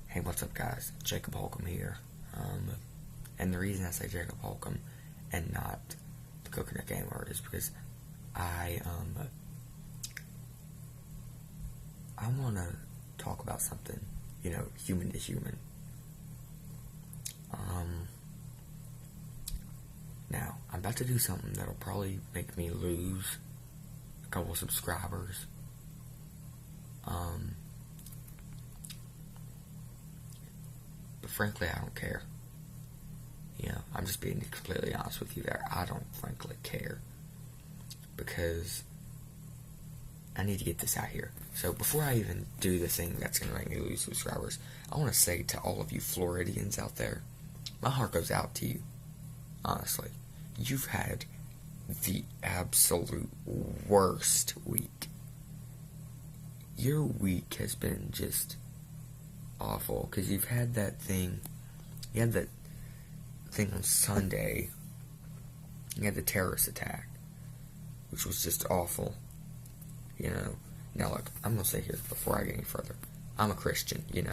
Hey, what's up, guys? Jacob Holcomb here. And the reason I say Jacob Holcomb and not the Coconut Gamer is because I want to talk about something, human to human. Now, I'm about to do something that'll probably make me lose a couple of subscribers. But frankly, I don't care. I'm just being completely honest with you there. I don't frankly care. Because I need to get this out here. So before I even do the thing that's going to make me lose subscribers, I want to say to all of you Floridians out there, my heart goes out to you. Honestly. You've had the absolute worst week. Your week has been just awful. Because you've had that thing. You had that thing on Sunday. You had the terrorist attack. Which was just awful. Now look, I'm going to say here before I get any further. I'm a Christian, and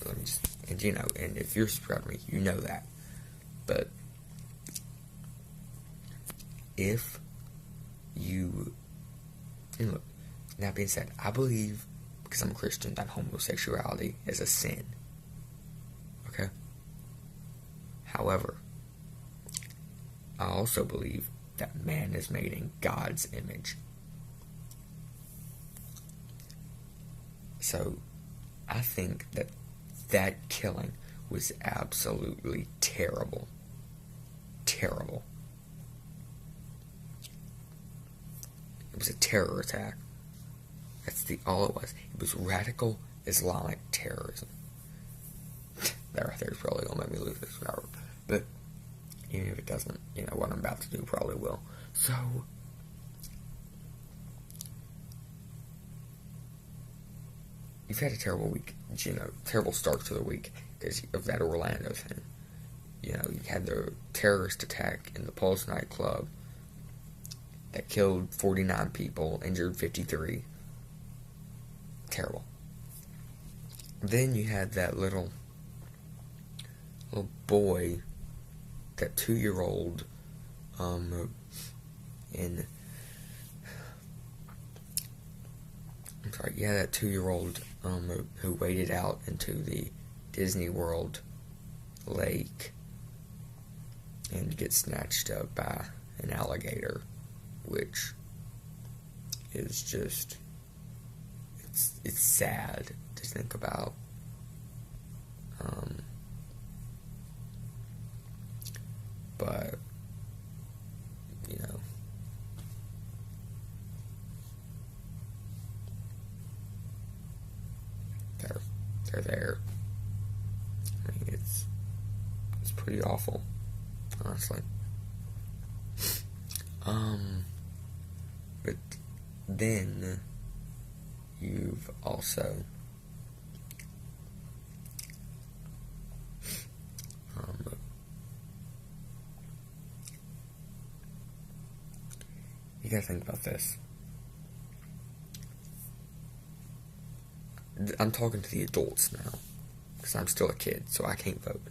let me just, and if you're subscribed to me, you know that. But if you, and look, that being said, I believe, because I'm a Christian, that homosexuality is a sin. Okay? However, I also believe that man is made in God's image. So, I think that killing was absolutely terrible. Terrible. It was a terror attack. That's all it was. It was radical Islamic terrorism. That right there is probably going to make me lose this power. But even if it doesn't, what I'm about to do probably will. So, you've had a terrible week, terrible start to the week because of that Orlando thing. You had the terrorist attack in the Pulse nightclub that killed 49 people, injured 53. Terrible. Then you had that little boy, that 2-year-old, that 2-year-old, who waded out into the Disney World lake and gets snatched up by an alligator, which is just, it's sad to think about. But, they're there. I mean, it's pretty awful, honestly. But then you've also you gotta think about this. I'm talking to the adults now, because I'm still a kid, so I can't vote.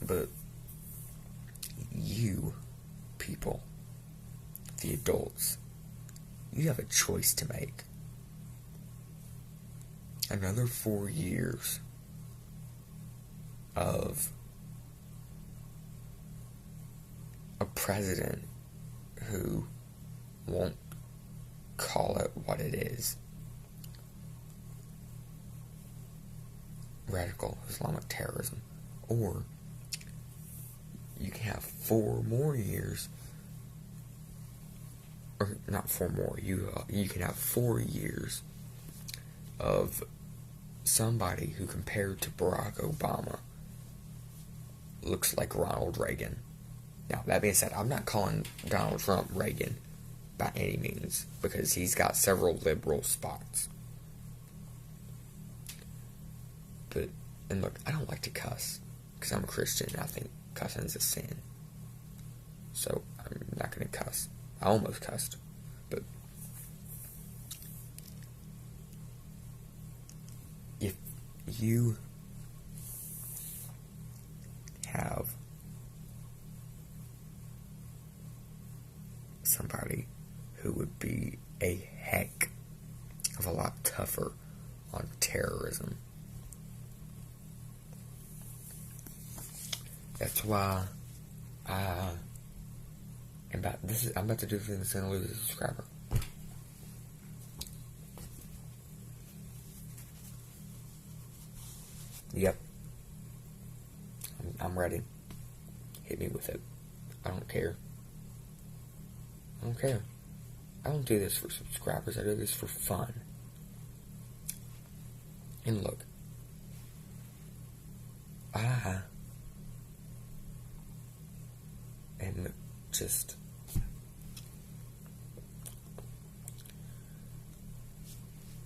But you people, the adults, you have a choice to make. Another 4 years of a president who won't call it what it is. Radical Islamic terrorism. Or you can have 4 more years, or not 4 more, you can have 4 years of somebody who, compared to Barack Obama, looks like Ronald Reagan. Now, that being said, I'm not calling Donald Trump Reagan by any means, because he's got several liberal spots. But, and look, I don't like to cuss, because I'm a Christian and I think cussing is a sin. So, I'm not going to cuss. I almost cussed, but if you have somebody who would be a heck of a lot tougher on terrorism. That's why I'm about to do this that's gonna lose a subscriber. Yep. I'm ready. Hit me with it. I don't care. I don't care. I don't do this for subscribers. I do this for fun. And look, I am just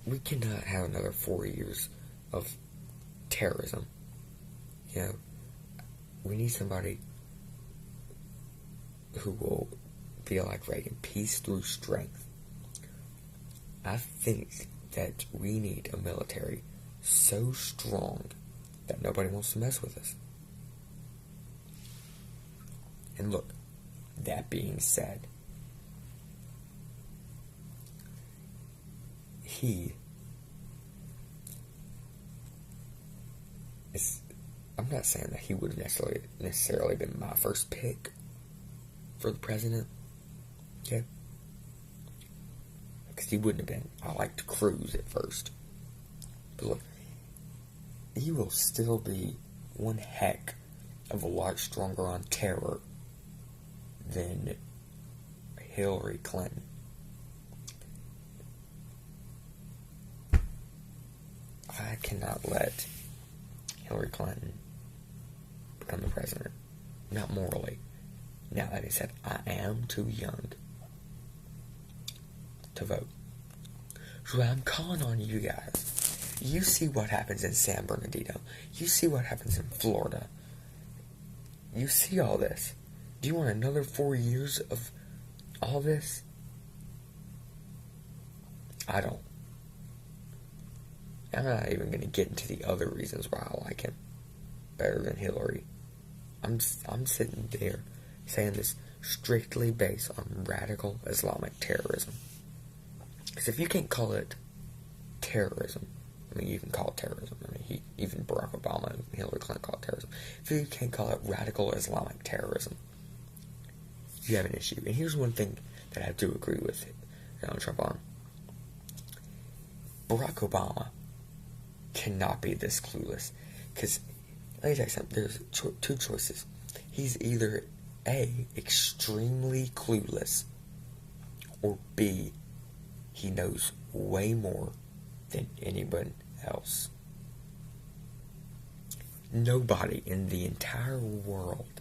we cannot have another 4 years of terrorism. You know, we need somebody who will be like Reagan, peace through strength. I think that we need a military so strong that nobody wants to mess with us. And look, that being said, I'm not saying that he would have necessarily been my first pick for the president, okay? Because he wouldn't have been. I liked Cruz at first. But look, he will still be one heck of a lot stronger on terror than Hillary Clinton. I cannot let Hillary Clinton become the president. Not morally. Now, that being said, I am too young to vote. So I'm calling on you guys. You see what happens in San Bernardino. You see what happens in Florida. You see all this. Do you want another 4 years of all this? I don't. I'm not even going to get into the other reasons why I like him better than Hillary. I'm sitting there saying this strictly based on radical Islamic terrorism. Because if you can't call it terrorism, I mean, you can call it terrorism. I mean, even Barack Obama and Hillary Clinton call it terrorism. If you can't call it radical Islamic terrorism, you have an issue. And here's one thing that I do agree with Donald Trump on. Barack Obama cannot be this clueless. Because, let me tell you something, there's two choices. He's either A, extremely clueless, or B, he knows way more than anyone else. Nobody in the entire world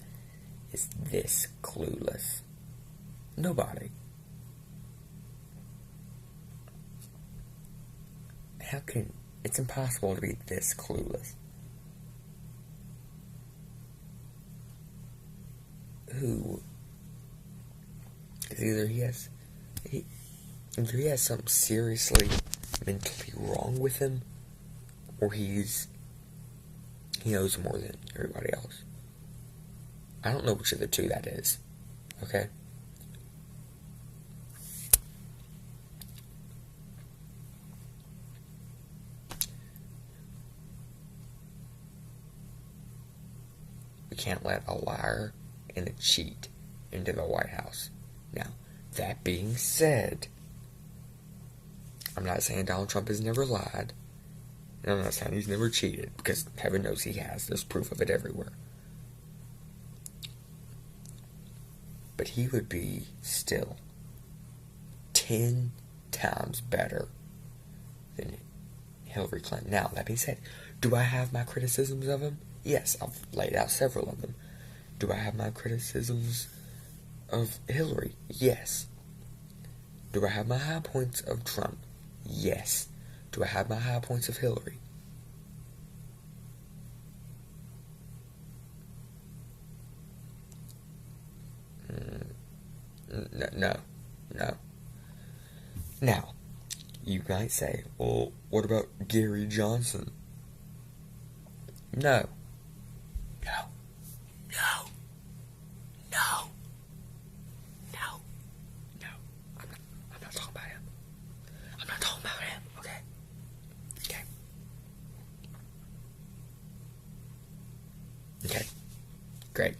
is this clueless. Nobody. It's impossible to be this clueless. Who? Because either he has something seriously mentally wrong with him, or he knows more than everybody else. I don't know which of the two that is. Okay? We can't let a liar and a cheat into the White House. Now, that being said, I'm not saying Donald Trump has never lied, and I'm not saying he's never cheated, because heaven knows he has. There's proof of it everywhere. But he would be still 10 times better than Hillary Clinton. Now, that being said, do I have my criticisms of him? Yes, I've laid out several of them. Do I have my criticisms of Hillary? Yes. Do I have my high points of Trump? Yes. Do I have my high points of Hillary? No. Now, you might say, well, what about Gary Johnson? No. No. No. No. No. No. I'm not talking about him. I'm not talking about him, okay? Okay. Okay. Great.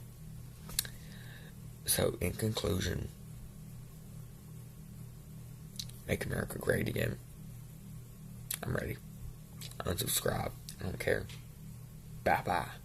So, in conclusion, make America great again. I'm ready. Unsubscribe. I don't care. Bye-bye.